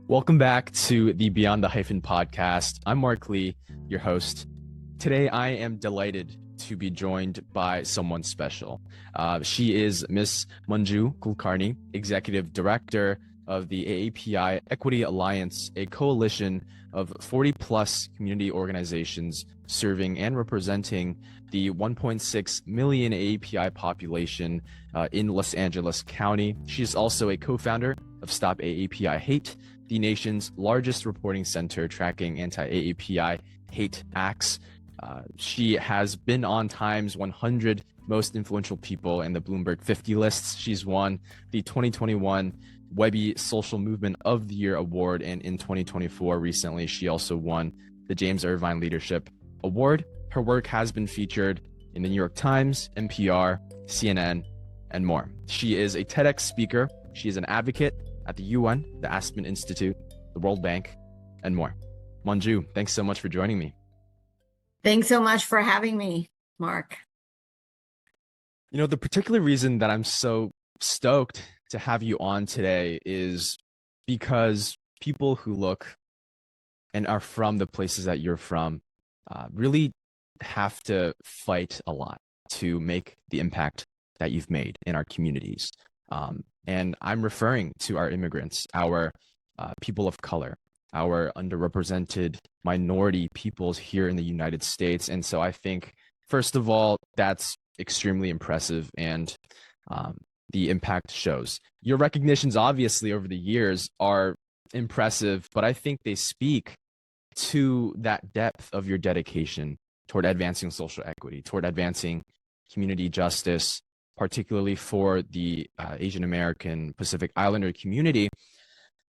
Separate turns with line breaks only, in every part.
Welcome back to the Beyond the Hyphen podcast. I'm Mark Lee, your host. Today, I am delighted to be joined by someone special. She is Miss Manjusha Kulkarni, Executive Director of the AAPI Equity Alliance, a coalition of 40-plus community organizations serving and representing the 1.6 million AAPI population in Los Angeles County. She is also a co-founder of Stop AAPI Hate, the nation's largest reporting center tracking anti-AAPI hate acts. She has been on Time's 100 most influential people in the Bloomberg 50 lists. She's won the 2021 Webby Social Movement of the Year Award, and in 2024, recently, she also won the James Irvine Leadership Award. Her work has been featured in the New York Times, NPR, CNN, and more. She is a TEDx speaker. She is an advocate at the UN, the Aspen Institute, the World Bank, and more. Manju, thanks so much for joining me.
Thanks so much for having me, Mark.
You know, the particular reason that I'm so stoked to have you on today is because people who look and are from the places that you're from really have to fight a lot to make the impact that you've made in our communities. And I'm referring to our immigrants, our people of color, our underrepresented minority peoples here in the United States. And so I think, first of all, that's extremely impressive, and the impact shows. Your recognitions, obviously, over the years are impressive, but I think they speak to that depth of your dedication toward advancing social equity, toward advancing community justice, particularly for the Asian American Pacific Islander community.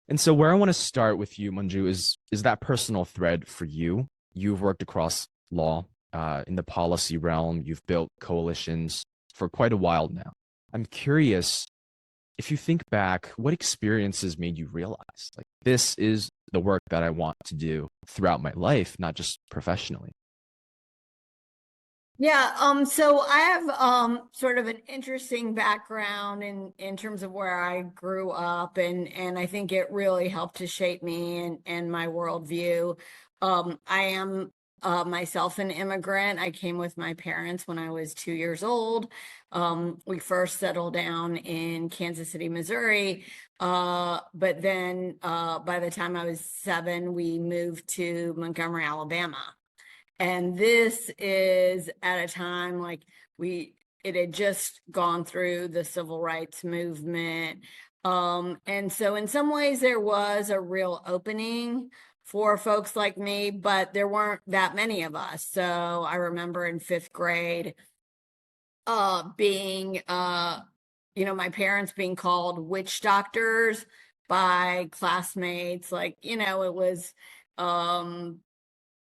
And so where I want to start with you, Manju, is that personal thread for you. You've worked across law, in the policy realm. You've built coalitions for quite a while now. I'm curious, if you think back, what experiences made you realize, like, this is the work that I want to do throughout my life, not just professionally?
Yeah, so I have sort of an interesting background in terms of where I grew up, and I think it really helped to shape me and my worldview. I am myself an immigrant. I came with my parents when I was 2 years old. We first settled down in Kansas City, Missouri, but then by the time I was 7, we moved to Montgomery, Alabama. And this is at a time like it had just gone through the civil rights movement. And so in some ways there was a real opening for folks like me, but there weren't that many of us. So I remember in 5th grade being, my parents being called witch doctors by classmates. Like, it was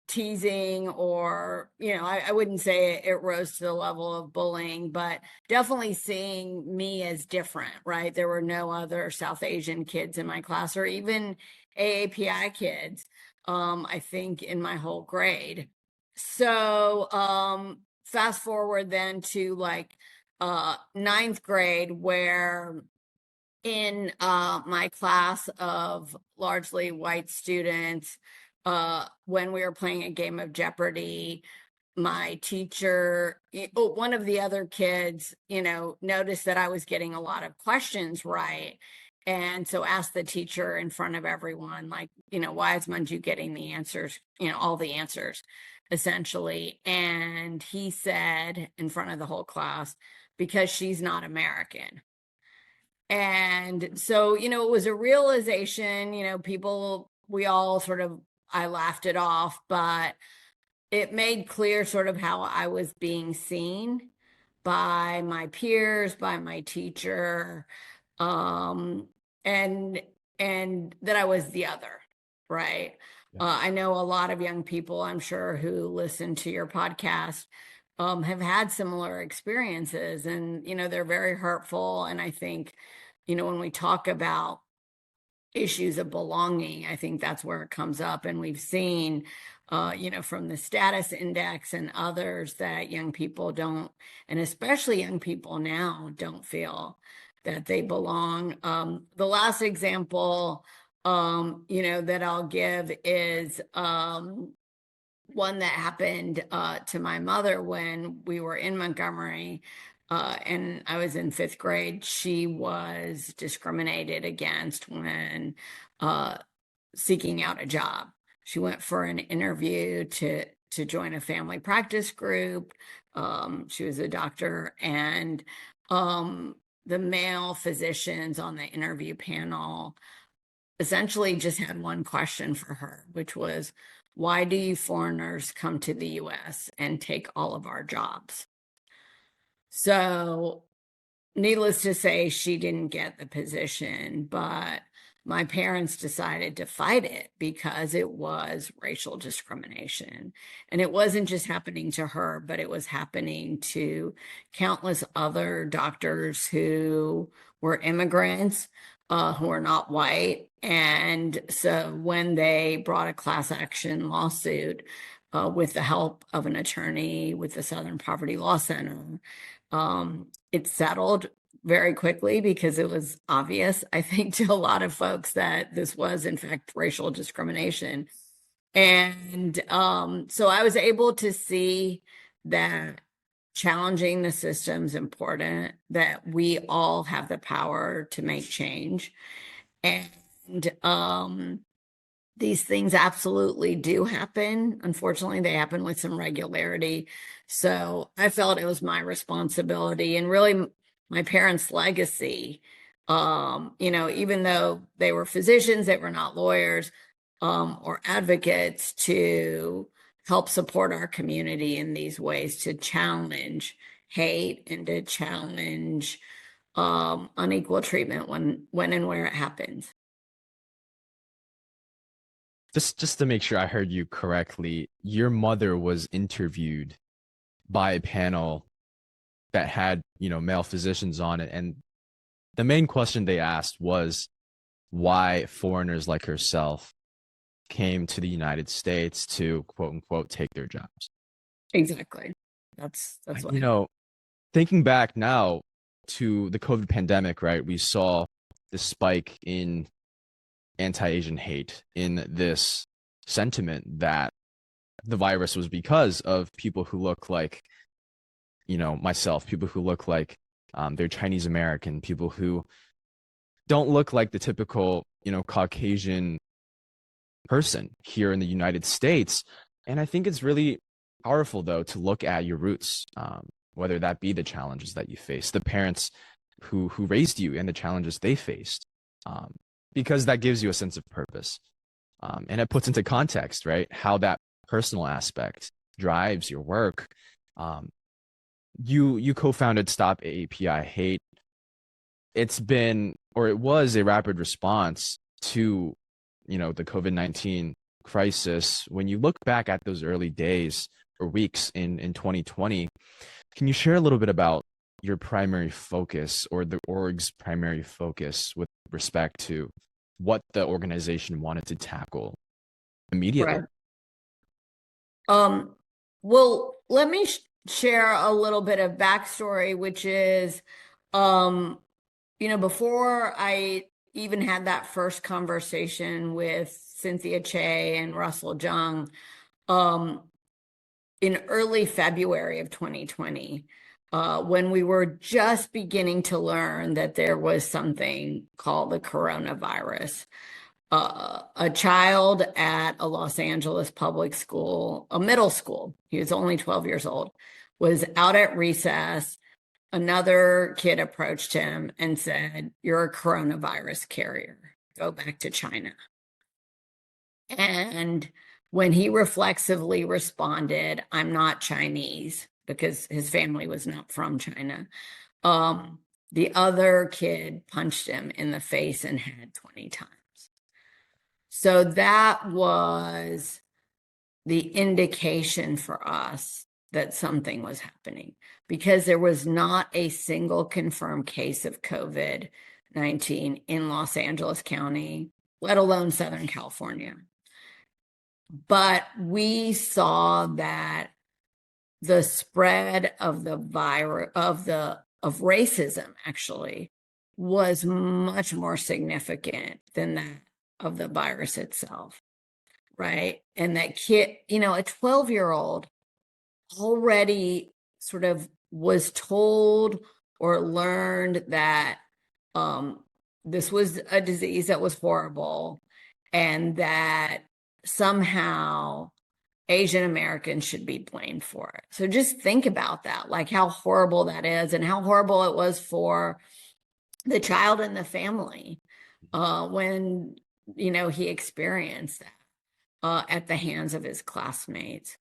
teasing, or I wouldn't say it rose to the level of bullying, but definitely seeing me as different, right? There were no other South Asian kids in my class, or even AAPI kids, I think, in my whole grade. So fast forward then to like 9th grade, where in my class of largely white students, when we were playing a game of Jeopardy, my teacher, one of the other kids, noticed that I was getting a lot of questions right. And so asked the teacher in front of everyone, like, why is Manju getting the answers, all the answers, essentially. And he said in front of the whole class, because she's not American. And so, it was a realization, we all sort of, I laughed it off, but it made clear sort of how I was being seen by my peers, by my teacher, and that I was the other, right?
Yeah.
I know a lot of young people, I'm sure, who listen to your podcast have had similar experiences, and they're very hurtful. And I think when we talk about issues of belonging, I think that's where it comes up. And we've seen, from the status index and others, that young people don't, and especially young people now, don't feel that they belong. The last example that I'll give is one that happened to my mother when we were in Montgomery, and I was in 5th grade. She was discriminated against when seeking out a job. She went for an interview to join a family practice group. She was a doctor, and the male physicians on the interview panel essentially just had one question for her, which was, why do you foreigners come to the US and take all of our jobs? So, needless to say, she didn't get the position, but my parents decided to fight it because it was racial discrimination. And it wasn't just happening to her, but it was happening to countless other doctors who were immigrants, who are not white. And so when they brought a class action lawsuit with the help of an attorney with the Southern Poverty Law Center, it settled very quickly because it was obvious, I think, to a lot of folks that this was, in fact, racial discrimination. And so I was able to see that challenging the system is important, that we all have the power to make change. And these things absolutely do happen. Unfortunately, they happen with some regularity. So I felt it was my responsibility and really my parents' legacy. Even though they were physicians, they were not lawyers or advocates, to help support our community in these ways, to challenge hate and to challenge unequal treatment when and where it happens.
Just to make sure I heard you correctly, your mother was interviewed by a panel that had, male physicians on it, and the main question they asked was why foreigners like herself came to the United States to, quote unquote, take their jobs.
Exactly. That's
what. Thinking back now to the COVID pandemic, right? We saw the spike in anti-Asian hate, in this sentiment that the virus was because of people who look like, myself, people who look like they're Chinese American, people who don't look like the typical, Caucasian person here in the United States. And I think it's really powerful, though, to look at your roots, whether that be the challenges that you face, the parents who raised you and the challenges they faced, because that gives you a sense of purpose. And it puts into context, right, how that personal aspect drives your work. You co-founded Stop AAPI Hate. It was a rapid response to, the COVID-19 crisis. When you look back at those early days or weeks in 2020, can you share a little bit about your primary focus, or the org's primary focus, with respect to what the organization wanted to tackle immediately?
Right. Well, let me share a little bit of backstory, which is, before I even had that first conversation with Cynthia Che and Russell Jung, in early February of 2020, when we were just beginning to learn that there was something called the coronavirus, a child at a Los Angeles public school, a middle school, he was only 12 years old, was out at recess. Another kid approached him and said, "You're a coronavirus carrier. Go back to China." And when he reflexively responded, "I'm not Chinese," because his family was not from China, the other kid punched him in the face and head 20 times. So that was the indication for us that something was happening, because there was not a single confirmed case of COVID-19 in Los Angeles County, let alone Southern California. But we saw that the spread of the virus, of racism, actually, was much more significant than that of the virus itself, right? And that kid, a 12-year-old already sort of was told or learned that this was a disease that was horrible and that somehow Asian Americans should be blamed for it. So just think about that, like how horrible that is and how horrible it was for the child and the family when, he experienced that at the hands of his classmates.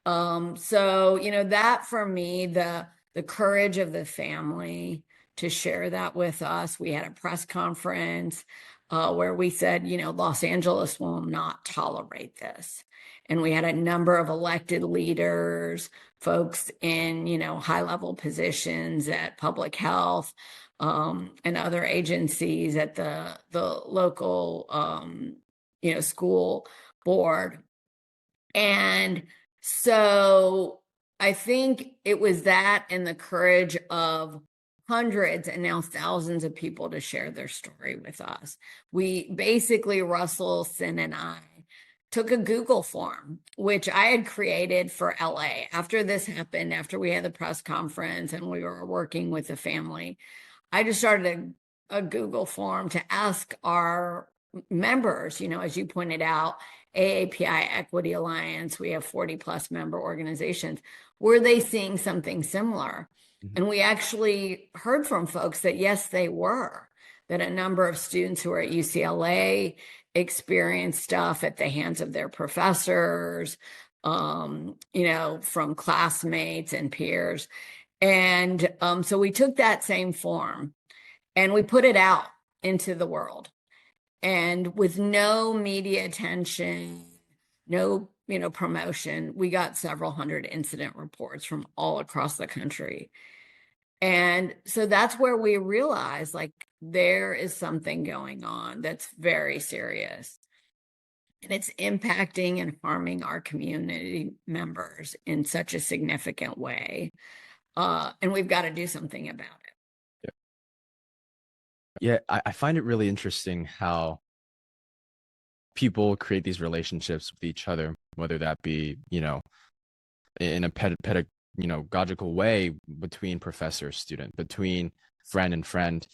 So, that for me, the courage of the family to share that with us. We had a press conference where we said, Los Angeles will not tolerate this. And we had a number of elected leaders, folks in, high-level positions at public health and other agencies at the local, school board. And so I think it was that and the courage of hundreds and now thousands of people to share their story with us. We basically, Russell, Sin, and I took a Google form, which I had created for LA. After this happened, after we had the press conference and we were working with the family, I just started a Google form to ask our members, as you pointed out, AAPI Equity Alliance, we have 40 plus member organizations. Were they seeing something similar? Mm-hmm. And we actually heard from folks that yes, they were, that a number of students who are at UCLA experienced stuff at the hands of their professors, from classmates and peers. And so we took that same form and we put it out into the world. And with no media attention, no, promotion, we got several hundred incident reports from all across the country. And so that's where we realized, like, there is something going on that's very serious. And it's impacting and harming our community members in such a significant way. And we've got to do something about it.
Yeah, I find it really interesting how people create these relationships with each other, whether that be, in a pedagogical way between professor, student, between friend and friend,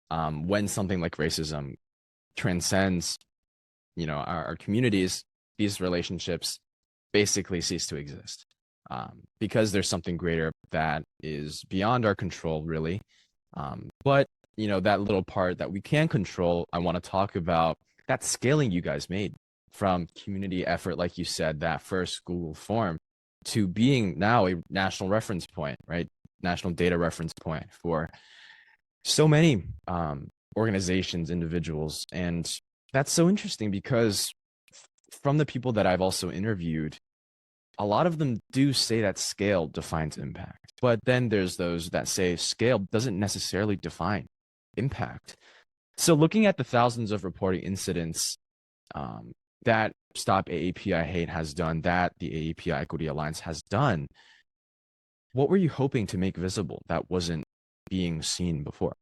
when something like racism transcends, our communities, these relationships basically cease to exist because there's something greater that is beyond our control, really. But that little part that we can control, I want to talk about that scaling you guys made from community effort, like you said, that first Google form, to being now a national reference point, right? National data reference point for so many organizations, individuals. And that's so interesting because from the people that I've also interviewed, a lot of them do say that scale defines impact. But then there's those that say scale doesn't necessarily define impact. So looking at the thousands of reporting incidents that Stop AAPI Hate has done, that the AAPI Equity Alliance has done, what were you hoping to make visible that wasn't being seen before?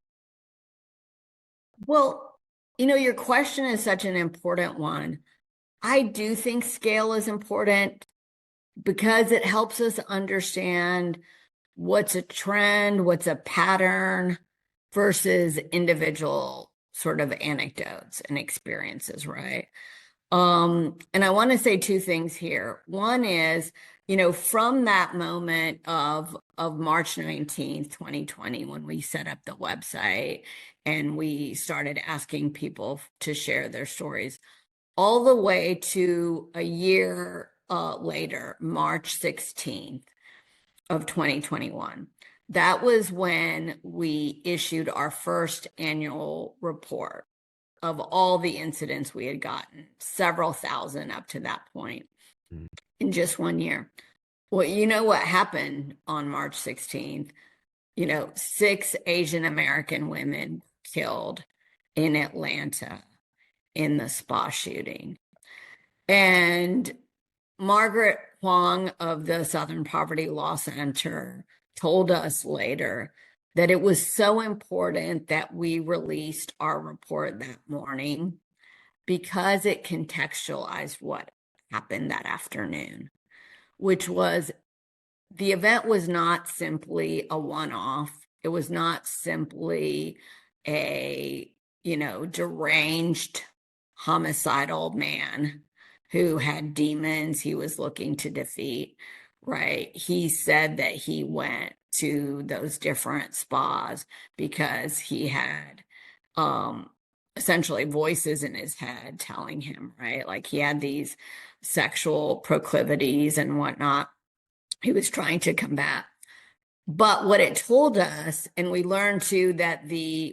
Well, your question is such an important one. I do think scale is important because it helps us understand what's a trend, what's a pattern versus individual sort of anecdotes and experiences, right? And I want to say two things here. One is, from that moment of March 19th, 2020, when we set up the website and we started asking people to share their stories, all the way to a year later, March 16th of 2021. That was when we issued our first annual report of all the incidents we had gotten, several thousand up to that point in just 1 year. Well, what happened on March 16th? 6 Asian American women killed in Atlanta in the spa shooting. And Margaret Huang of the Southern Poverty Law Center told us later that it was so important that we released our report that morning because it contextualized what happened that afternoon, which was the event was not simply a one-off. It was not simply a, deranged homicidal man who had demons he was looking to defeat, right? He said that he went to those different spas because he had essentially voices in his head telling him, right? Like he had these sexual proclivities and whatnot he was trying to combat. But what it told us, and we learned too that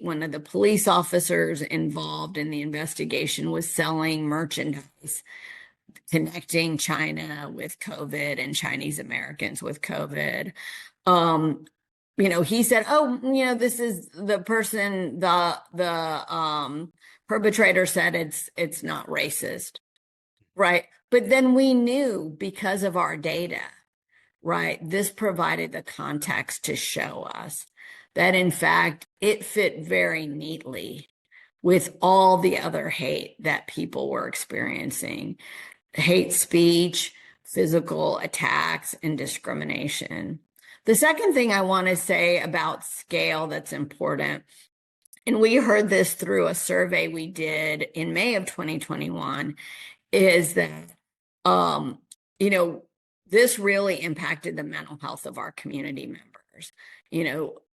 one of the police officers involved in the investigation was selling merchandise connecting China with COVID and Chinese Americans with COVID. He said, "Oh, this is the person, the perpetrator said it's not racist." Right. But then we knew because of our data, right? This provided the context to show us that, in fact, it fit very neatly with all the other hate that people were experiencing hate speech, physical attacks, and discrimination. The second thing I want to say about scale that's important, and we heard this through a survey we did in May of 2021, is that, this really impacted the mental health of our community members,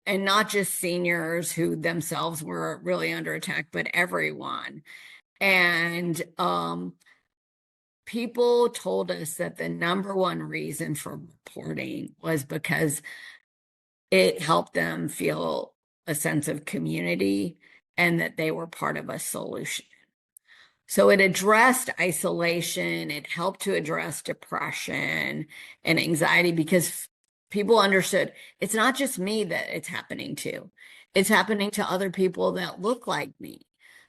and not just seniors who themselves were really under attack, but everyone. And people told us that the number one reason for reporting was because it helped them feel a sense of community and that they were part of a solution. So it addressed isolation, it helped to address depression and anxiety because people understood it's not just me that it's happening to. It's happening to other people that look like me.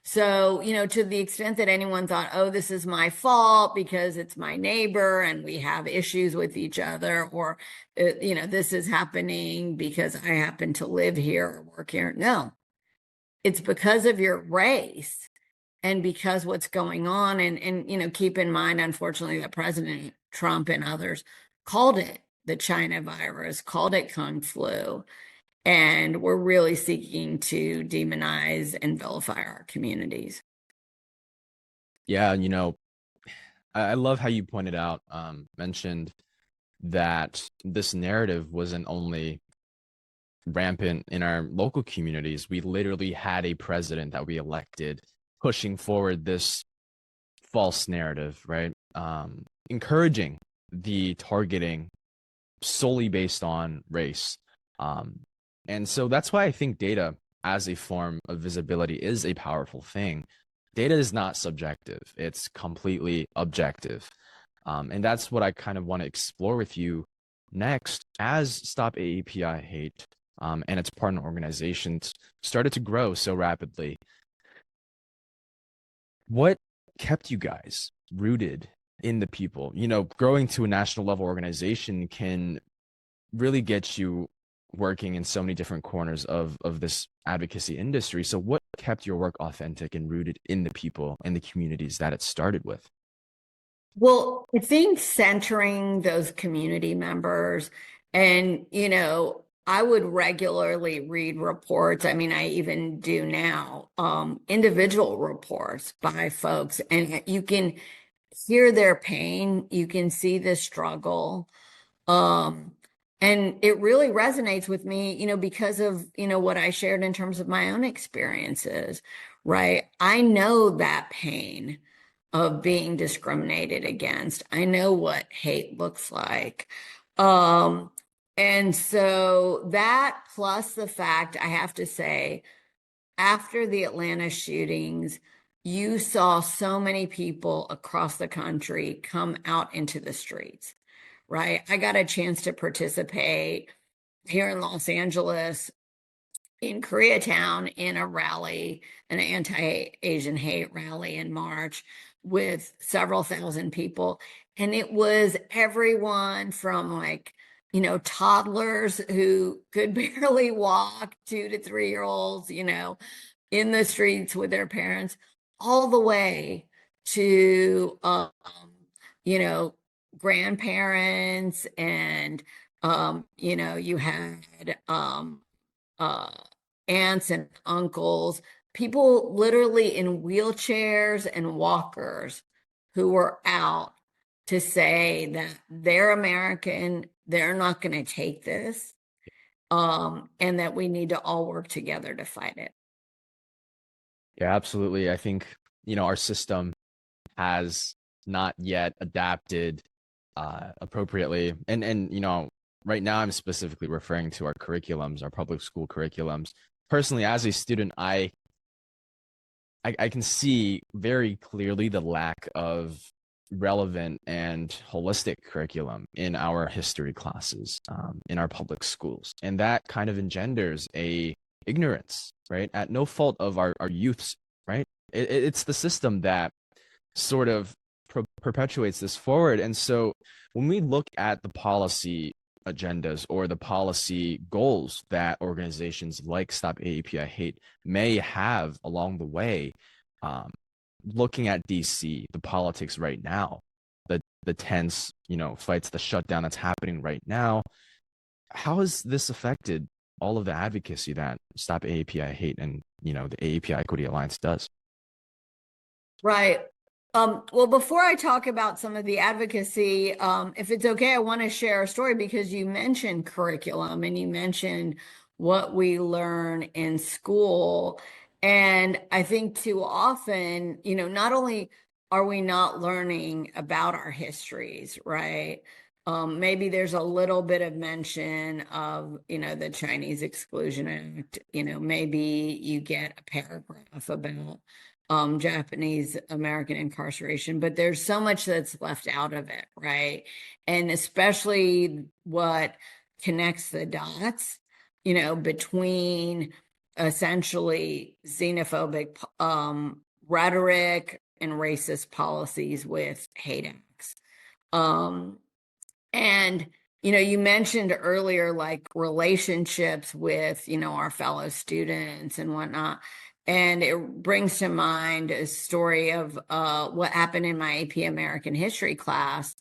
So, to the extent that anyone thought, oh, this is my fault because it's my neighbor and we have issues with each other, or, this is happening because I happen to live here or work here. No, it's because of your race. And because what's going on, and keep in mind, unfortunately, that President Trump and others called it the China virus, called it Kung flu, and we're really seeking to demonize and vilify our communities.
Yeah, I love how you pointed out, mentioned that this narrative wasn't only rampant in our local communities. We literally had a president that we elected pushing forward this false narrative, right? Encouraging the targeting solely based on race. And so that's why I think data as a form of visibility is a powerful thing. Data is not subjective, it's completely objective. And that's what I kind of want to explore with you next as Stop AAPI Hate and its partner organizations started to grow so rapidly. What kept you guys rooted in the people? Growing to a national level organization can really get you working in so many different corners of this advocacy industry. So what kept your work authentic and rooted in the people and the communities that it started with?
Well, I think centering those community members and, I would regularly read reports. I mean, I even do now, individual reports by folks, and you can hear their pain. You can see the struggle. And it really resonates with me, because of, what I shared in terms of my own experiences, right? I know that pain of being discriminated against. I know what hate looks like. And so that plus the fact, I have to say, after the Atlanta shootings, you saw so many people across the country come out into the streets, right? I got a chance to participate here in Los Angeles in Koreatown in a rally, an anti-Asian hate rally in March with several thousand people. And it was everyone from toddlers who could barely walk, 2 to 3 year olds, in the streets with their parents, all the way to, you know, grandparents and, you know, you had uh, aunts and uncles, people literally in wheelchairs and walkers who were out to say that they're American, they're not going to take this, and that we need to all work together to fight it.
Yeah, absolutely. I think, our system has not yet adapted appropriately. And right now I'm specifically referring to our curriculums, our public school curriculums. Personally, as a student, I can see very clearly the lack of relevant and holistic curriculum in our history classes, in our public schools. And that kind of engenders a ignorance, right? At no fault of our youths, right? It's the system that sort of perpetuates this forward. And so when we look at the policy agendas or the policy goals that organizations like Stop AAPI Hate may have along the way, looking at DC, the politics right now, the tense, fights, the shutdown that's happening right now, how has this affected all of the advocacy that Stop AAPI Hate and the AAPI Equity Alliance does?
Right. Well, before I talk about some of the advocacy, if it's okay, I want to share a story because you mentioned curriculum and you mentioned what we learn in school. And I think too often, not only are we not learning about our histories, right? Maybe there's a little bit of mention of, the Chinese Exclusion Act. Maybe you get a paragraph about Japanese American incarceration, but there's so much that's left out of it, right? And especially what connects the dots, between essentially xenophobic rhetoric and racist policies with hate acts. And you mentioned earlier, like relationships with, our fellow students and whatnot. And it brings to mind a story of what happened in my AP American history class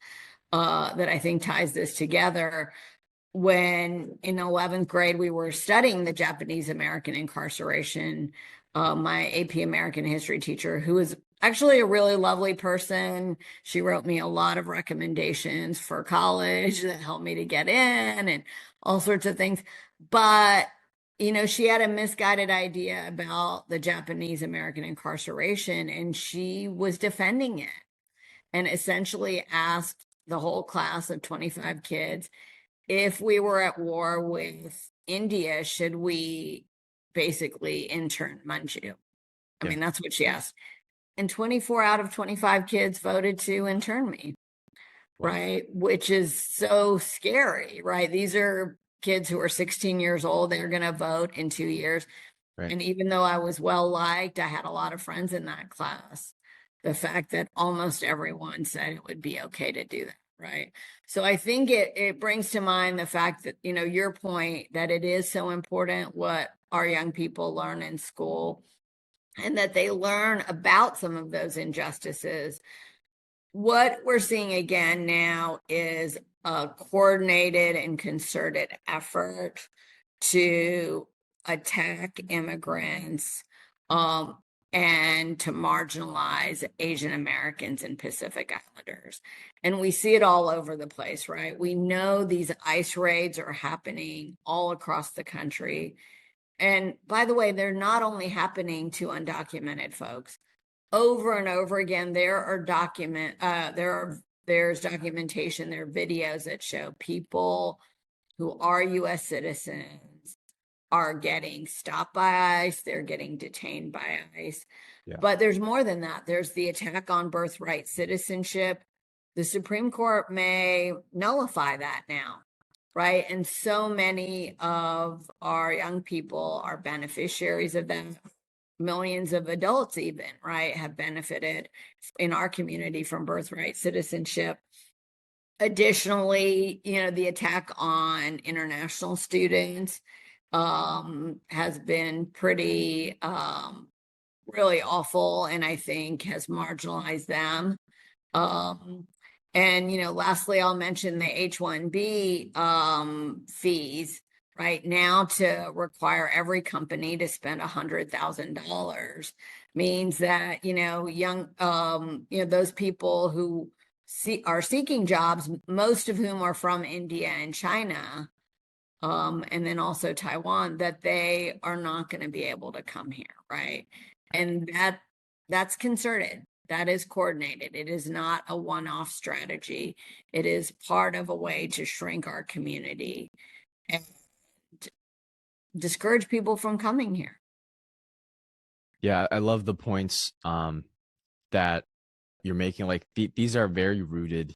that I think ties this together. When in 11th grade, we were studying the Japanese American incarceration, my AP American history teacher, who was actually a really lovely person, she wrote me a lot of recommendations for college that helped me to get in and all sorts of things. But she had a misguided idea about the Japanese American incarceration, and she was defending it and essentially asked the whole class of 25 kids, if we were at war with India, should we basically intern Manju? I mean, that's what she asked. And 24 out of 25 kids voted to intern me, right? Which is so scary, right? These are kids who are 16 years old. They're going to vote in 2 years. Right. And even though I was well liked, I had a lot of friends in that class. The fact that almost everyone said it would be okay to do that, right? So I think it brings to mind the fact that, your point that it is so important what our young people learn in school and that they learn about some of those injustices. What we're seeing again now is a coordinated and concerted effort to attack immigrants and to marginalize Asian Americans and Pacific Islanders. And we see it all over the place, right? We know these ICE raids are happening all across the country. And by the way, they're not only happening to undocumented folks. Over and over again, there's documentation, there are videos that show people who are U.S. citizens are getting stopped by ICE, they're getting detained by ICE. Yeah. But there's more than that. There's the attack on birthright citizenship. The Supreme Court may nullify that now, right? And so many of our young people are beneficiaries of that. Millions of adults even, right, have benefited in our community from birthright citizenship. Additionally, the attack on international students has been pretty really awful, and I think has marginalized them. And lastly, I'll mention the H-1B fees. Right now, to require every company to spend $100,000 means that those people who are seeking jobs, most of whom are from India and China, and then also Taiwan, that they are not going to be able to come here, right? And that's concerted. That is coordinated. It is not a one-off strategy. It is part of a way to shrink our community and discourage people from coming here.
Yeah, I love the points that you're making. Like these are very rooted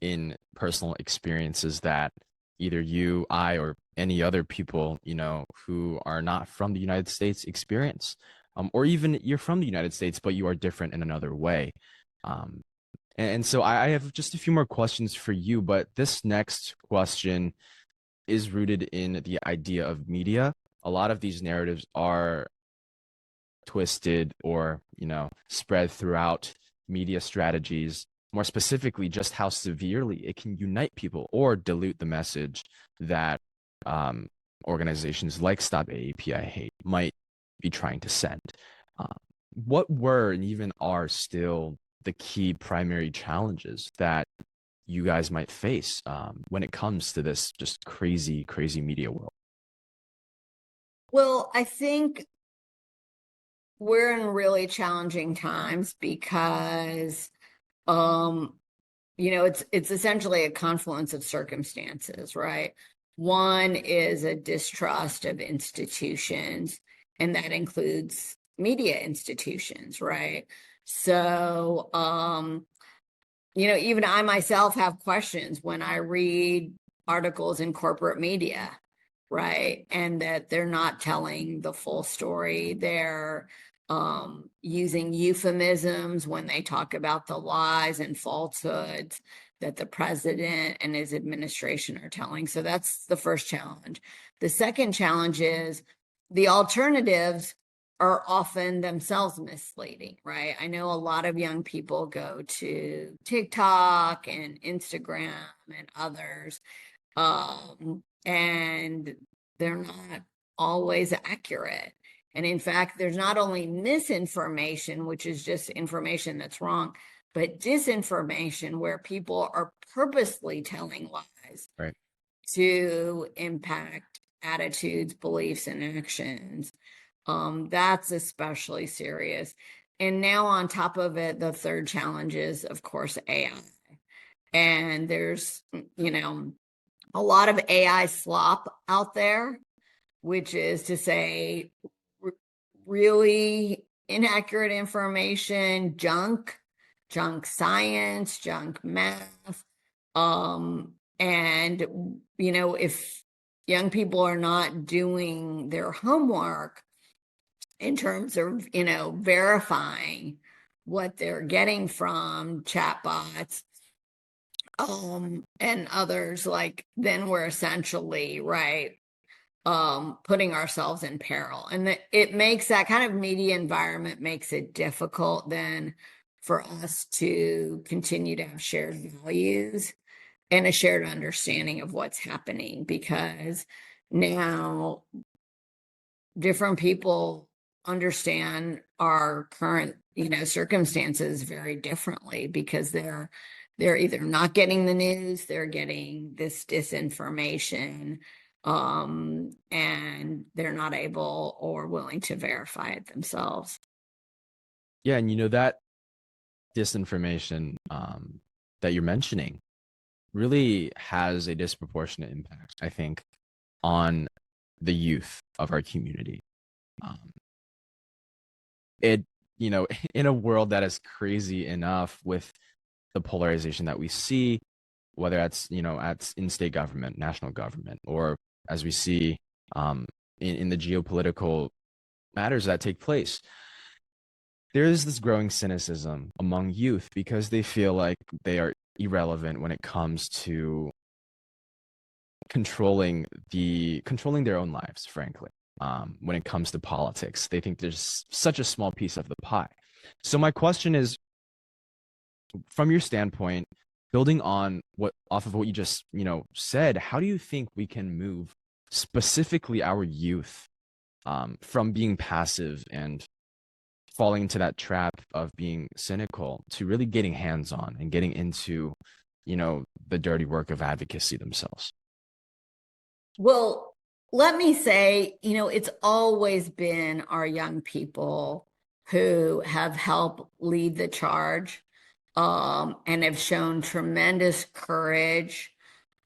in personal experiences that either you, I, or any other people, who are not from the United States experience. Or even you're from the United States, but you are different in another way. Um, and so I have just a few more questions for you, but this next question is rooted in the idea of media. A lot of these narratives are twisted or, spread throughout media strategies, more specifically, just how severely it can unite people or dilute the message that organizations like Stop AAPI Hate might be trying to send. Um, what were and even are still the key primary challenges that you guys might face when it comes to this just crazy, crazy media world?
Well, I think we're in really challenging times because it's essentially a confluence of circumstances, right? One is a distrust of institutions, and that includes media institutions, right? So, even I myself have questions when I read articles in corporate media, right? And that they're not telling the full story. They're using euphemisms when they talk about the lies and falsehoods that the president and his administration are telling. So that's the first challenge. The second challenge is the alternatives are often themselves misleading, right? I know a lot of young people go to TikTok and Instagram and others, and they're not always accurate. And in fact, there's not only misinformation, which is just information that's wrong, but disinformation where people are purposely telling lies
Right.
to impact attitudes, beliefs, and actions. That's especially serious. And now on top of it, the third challenge is, of course, AI. And there's, a lot of AI slop out there, which is to say really inaccurate information, junk science, junk math. And, if young people are not doing their homework in terms of, verifying what they're getting from chatbots, and others, like, then we're essentially, right, putting ourselves in peril. And it makes that kind of media environment makes it difficult then for us to continue to have shared values and a shared understanding of what's happening, because now different people understand our current, circumstances very differently, because they're either not getting the news, they're getting this disinformation, and they're not able or willing to verify it themselves.
Yeah, and that disinformation that you're mentioning really has a disproportionate impact, I think, on the youth of our community. Um, it, in a world that is crazy enough with the polarization that we see, whether that's, at in state government, national government, or as we see in the geopolitical matters that take place, there is this growing cynicism among youth because they feel like they are irrelevant when it comes to controlling their own lives, frankly. when it comes to politics. They think there's such a small piece of the pie. So my question is, from your standpoint, building on what off of what you just said, how do you think we can move specifically our youth from being passive and falling into that trap of being cynical to really getting hands on and getting into the dirty work of advocacy themselves?
Well, let me say, it's always been our young people who have helped lead the charge, and have shown tremendous courage,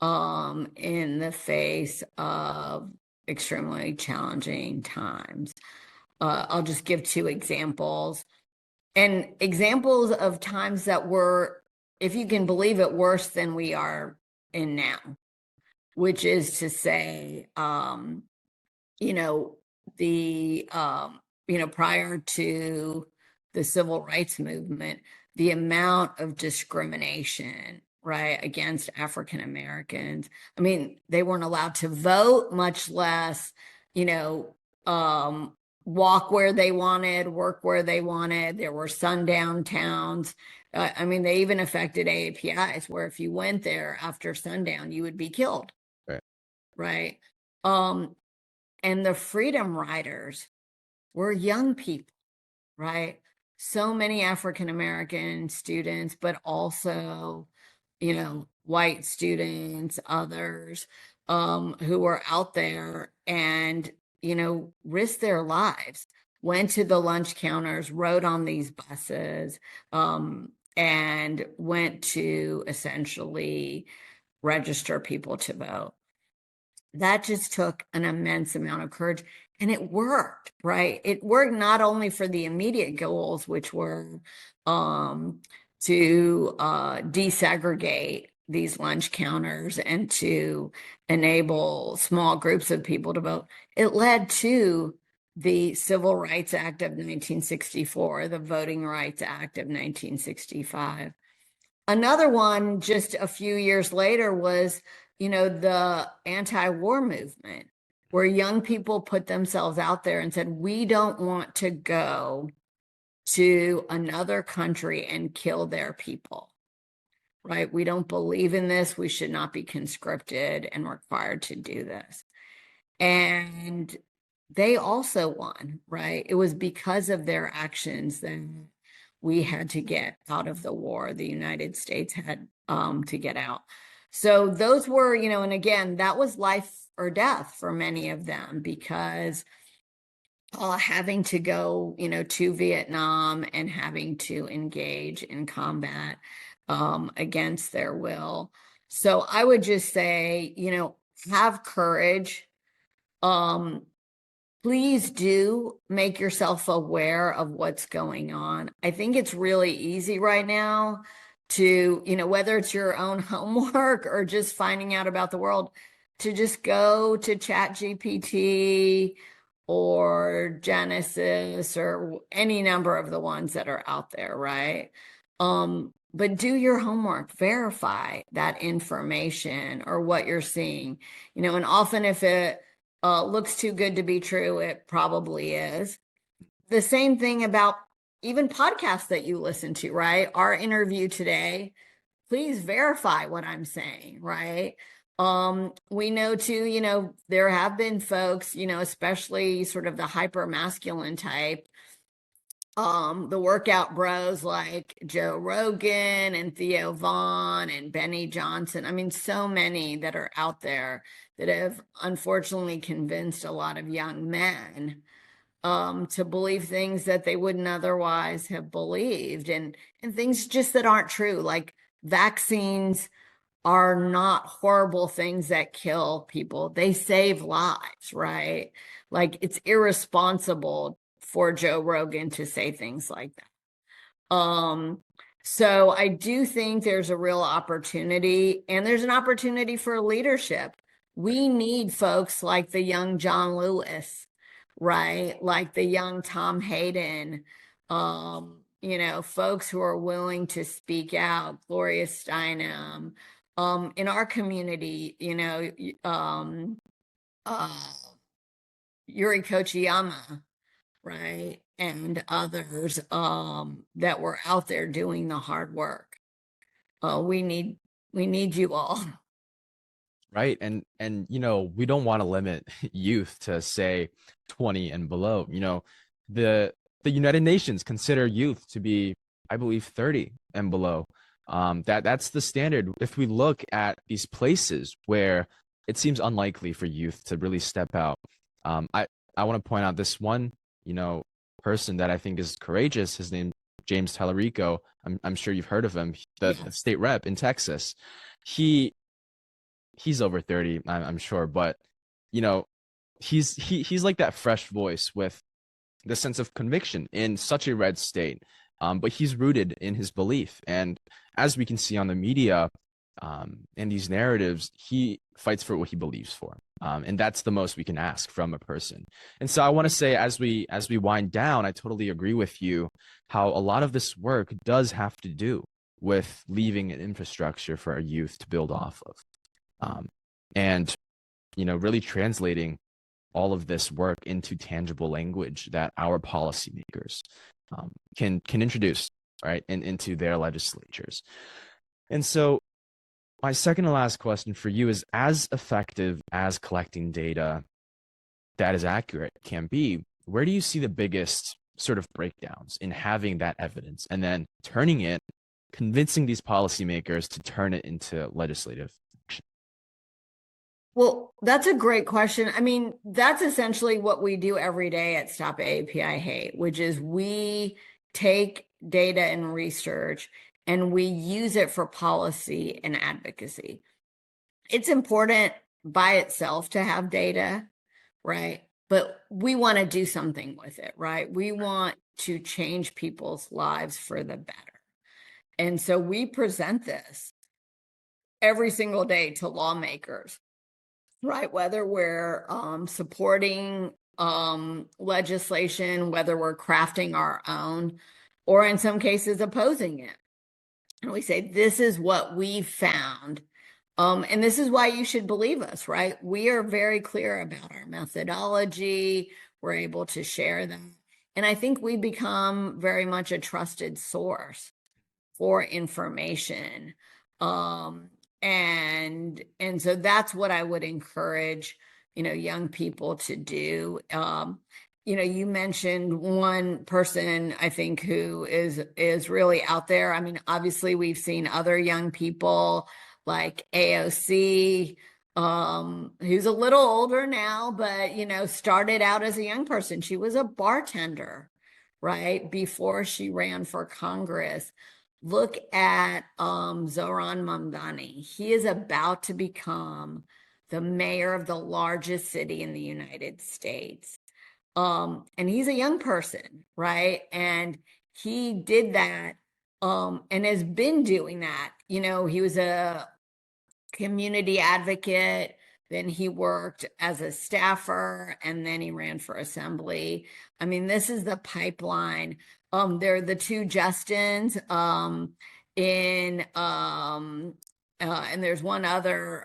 in the face of extremely challenging times. I'll just give two examples, and examples of times that were, if you can believe it, worse than we are in now, which is to say, you know, prior to the civil rights movement, the amount of discrimination, right, against African Americans. I mean, they weren't allowed to vote, much less, you know, walk where they wanted, work where they wanted. There were sundown towns. I mean, they even affected AAPIs, where if you went there after sundown, you would be killed.
Right.
Right. And the freedom riders were young people, right? So many African American students, but also, white students, others, who were out there and, risked their lives, went to the lunch counters, rode on these buses, and went to essentially register people to vote. That just took an immense amount of courage, and it worked, right? It worked not only for the immediate goals, which were to desegregate these lunch counters and to enable small groups of people to vote. It led to the Civil Rights Act of 1964, the Voting Rights Act of 1965. Another one just a few years later was, the anti-war movement, where young people put themselves out there and said, we don't want to go to another country and kill their people, right? We don't believe in this. We should not be conscripted and required to do this. And they also won, right? It was because of their actions that we had to get out of the war. The United States had to get out. So those were, and again, that was life or death for many of them, because having to go, to Vietnam and having to engage in combat against their will. So I would just say, have courage. Please do make yourself aware of what's going on. I think it's really easy right now to, whether it's your own homework or just finding out about the world, to just go to ChatGPT or Genesis or any number of the ones that are out there, right? But do your homework, verify that information or what you're seeing, and often if it looks too good to be true, it probably is. The same thing about even podcasts that you listen to, right? Our interview today, please verify what I'm saying, right? We know too, there have been folks, especially sort of the hyper masculine type, the workout bros like Joe Rogan and Theo Vaughn and Benny Johnson. I mean, so many that are out there that have unfortunately convinced a lot of young men to believe things that they wouldn't otherwise have believed, and things just that aren't true, like vaccines are not horrible things that kill people. They save lives, right? Like, it's irresponsible for Joe Rogan to say things like that. So I do think there's a real opportunity, and there's an opportunity for leadership. We need folks like the young John Lewis, right? Like the young Tom Hayden, folks who are willing to speak out, Gloria Steinem, in our community, uh, Yuri Kochiyama, right? And others that were out there doing the hard work. We need you all.
Right. And we don't want to limit youth to say 20 and below. The United Nations consider youth to be, I believe, 30 and below. That's the standard. If we look at these places where it seems unlikely for youth to really step out, I want to point out this one, person that I think is courageous. His name James Tallarico. I'm sure you've heard of him, the state rep in Texas. He he's over 30, I'm sure, but you know, he's like that fresh voice with the sense of conviction in such a red state. But he's rooted in his belief. And as we can see on the media, in these narratives, he fights for what he believes for. And that's the most we can ask from a person. And so I want to say, as we wind down, I totally agree with you how a lot of this work does have to do with leaving an infrastructure for our youth to build off of. And really translating all of this work into tangible language that our policymakers can introduce, right, and into their legislatures. And so my second to last question for you is, as effective as collecting data that is accurate can be, where do you see the biggest sort of breakdowns in having that evidence and then turning it, convincing these policymakers to turn it into legislative action?
Well, that's a great question. I mean, that's essentially what we do every day at Stop AAPI Hate, which is we take data and research and we use it for policy and advocacy. It's important by itself to have data, right? But we want to do something with it, right? We want to change people's lives for the better. And so we present this every single day to lawmakers, right? Whether we're supporting legislation, whether we're crafting our own, or in some cases opposing it. And we say, this is what we've found. And this is why you should believe us, right? We are very clear about our methodology. We're able to share them. And I think we become very much a trusted source for information. And so that's what I would encourage, young people to do. You mentioned one person, I think, who is really out there. I mean, obviously we've seen other young people like AOC, who's a little older now, but, started out as a young person. She was a bartender, right, before she ran for Congress. Look at Zohran Mamdani. He is about to become the mayor of the largest city in the United States. And he's a young person, right? And he did that and has been doing that. He was a community advocate, then he worked as a staffer, and then he ran for assembly. I mean, this is the pipeline. They're the two Justins and there's one other,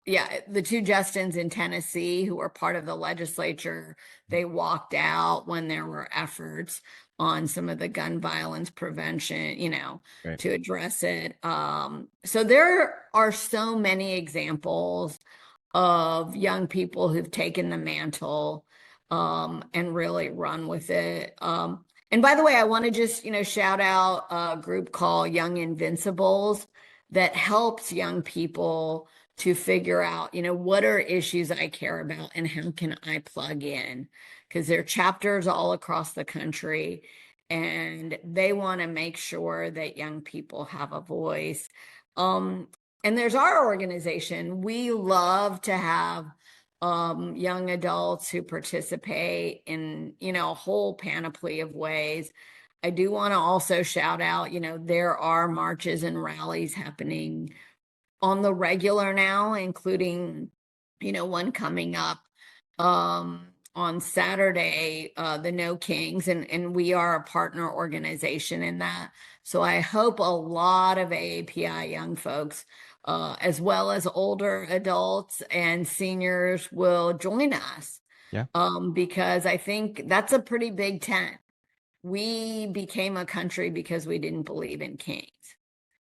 the two Justins in Tennessee who were part of the legislature. They walked out when there were efforts on some of the gun violence prevention, right, to address it. So there are so many examples of young people who've taken the mantle and really run with it. And by the way, I want to just, shout out a group called Young Invincibles that helps young people to figure out, what are issues I care about and how can I plug in? Because there are chapters all across the country and they want to make sure that young people have a voice. And there's our organization. We love to have young adults who participate in, a whole panoply of ways. I do want to also shout out, there are marches and rallies happening on the regular now, including, one coming up on Saturday, the No Kings, and we are a partner organization in that. So I hope a lot of AAPI young folks, as well as older adults and seniors, will join us
Yeah.
Because I think that's a pretty big tent. We became a country because we didn't believe in kings.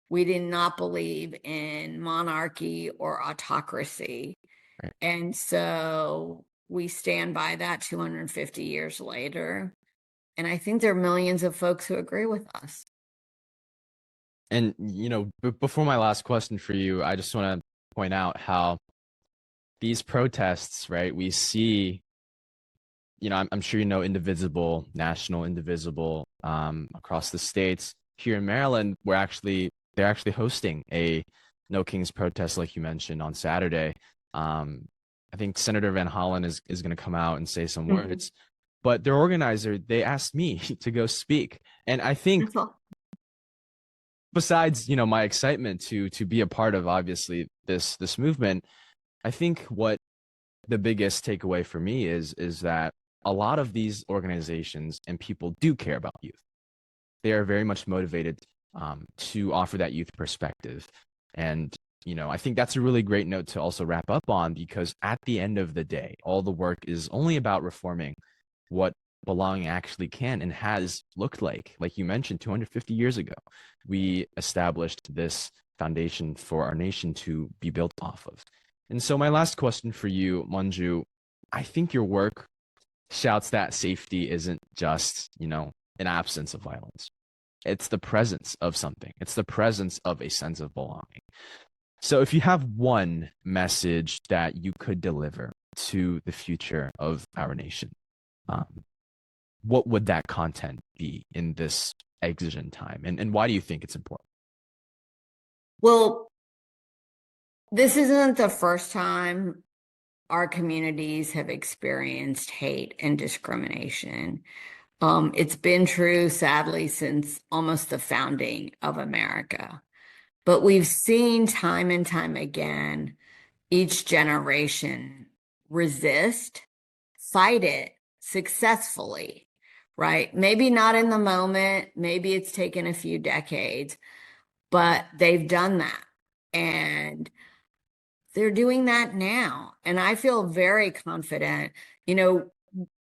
We did not believe in monarchy or autocracy.
Right.
And so we stand by that 250 years later. And I think there are millions of folks who agree with us.
And, before my last question for you, I just want to point out how these protests, right, we see, I'm sure Indivisible, National Indivisible, across the states. Here in Maryland, they're actually hosting a No Kings protest, like you mentioned, on Saturday. I think Senator Van Hollen is going to come out and say some words, but their organizer, they asked me to go speak. And I think besides, my excitement to be a part of, obviously, this movement, I think what the biggest takeaway for me is that a lot of these organizations and people do care about youth. They are very much motivated to offer that youth perspective. And, I think that's a really great note to also wrap up on, because at the end of the day, all the work is only about reforming what belonging actually can and has looked like. Like you mentioned, 250 years ago, we established this foundation for our nation to be built off of. And so my last question for you, Manju, I think your work shouts that safety isn't just, an absence of violence. It's the presence of something. It's the presence of a sense of belonging. So if you have one message that you could deliver to the future of our nation, what would that content be in this exigent time? And why do you think it's important?
Well, this isn't the first time our communities have experienced hate and discrimination. It's been true, sadly, since almost the founding of America. But we've seen time and time again, each generation resist, fight it successfully, right? Maybe not in the moment, maybe it's taken a few decades, but they've done that. And they're doing that now. And I feel very confident.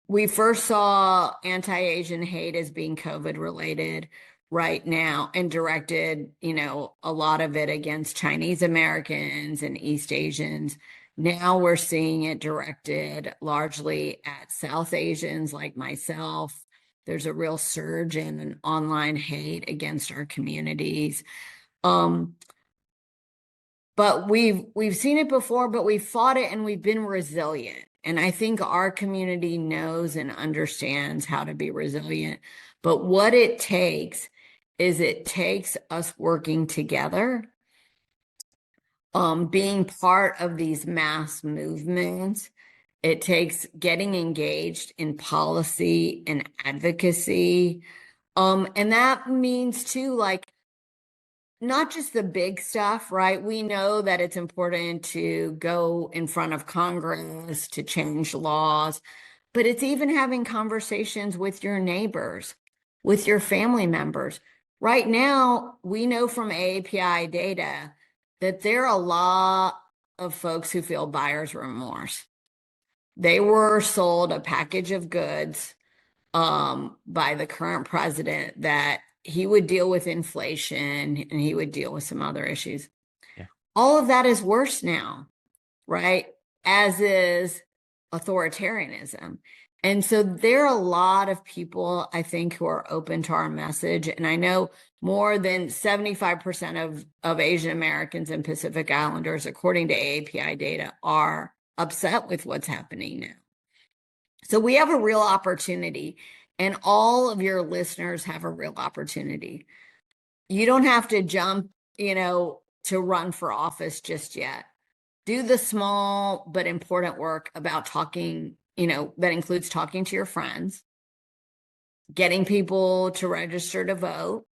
We first saw anti-Asian hate as being COVID related right now and directed, a lot of it against Chinese Americans and East Asians. Now we're seeing it directed largely at South Asians like myself. There's a real surge in an online hate against our communities. But we've seen it before, but we've fought it and we've been resilient. And I think our community knows and understands how to be resilient. But what it takes is us working together, being part of these mass movements. It takes getting engaged in policy and advocacy. And that means too, like, not just the big stuff, right? We know that it's important to go in front of Congress to change laws, but it's even having conversations with your neighbors, with your family members. Right now, we know from AAPI data that there are a lot of folks who feel buyer's remorse. They were sold a package of goods by the current president that he would deal with inflation and he would deal with some other issues.
Yeah.
All of that is worse now, right? As is authoritarianism. And so there are a lot of people, I think, who are open to our message. And I know more than 75% of Asian Americans and Pacific Islanders, according to AAPI data, are upset with what's happening now. So we have a real opportunity, and all of your listeners have a real opportunity. You don't have to jump, to run for office just yet. Do the small but important work about talking, that includes talking to your friends, getting people to register to vote,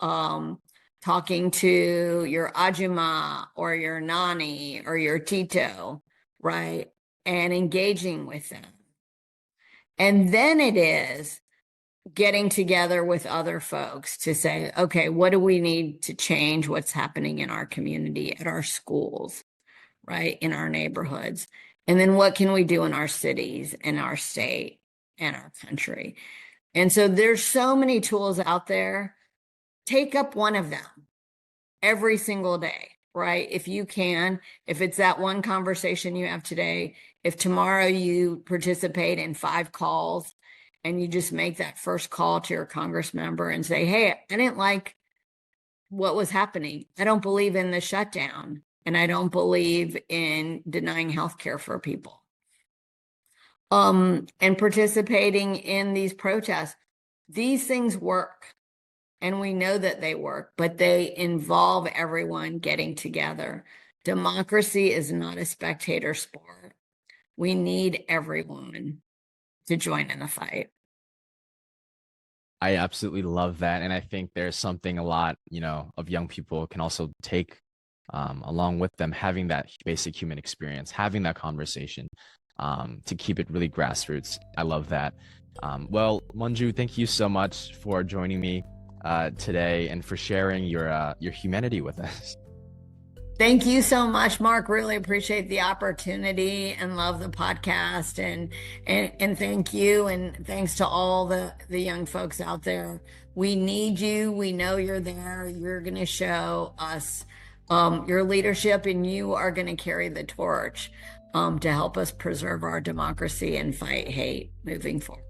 talking to your ajumma or your nani or your tito, right? And engaging with them. And then it is getting together with other folks to say, okay, what do we need to change what's happening in our community, at our schools, right, in our neighborhoods? And then what can we do in our cities, in our state, and our country? And so there's so many tools out there. Take up one of them every single day, right? If you can, if it's that one conversation you have today, if tomorrow you participate in 5 calls and you just make that first call to your Congress member and say, hey, I didn't like what was happening. I don't believe in the shutdown, and I don't believe in denying health care for people. And participating in these protests. These things work, and we know that they work, but they involve everyone getting together. Democracy is not a spectator sport. We need everyone to join in the fight.
I absolutely love that. And I think there's something a lot, of young people can also take along with them, having that basic human experience, having that conversation to keep it really grassroots. I love that. Well, Manju, thank you so much for joining me today and for sharing your humanity with us.
Thank you so much, Mark. Really appreciate the opportunity and love the podcast, and thank you, and thanks to all the young folks out there. We need you. We know you're there. You're going to show us your leadership, and you are going to carry the torch to help us preserve our democracy and fight hate moving forward.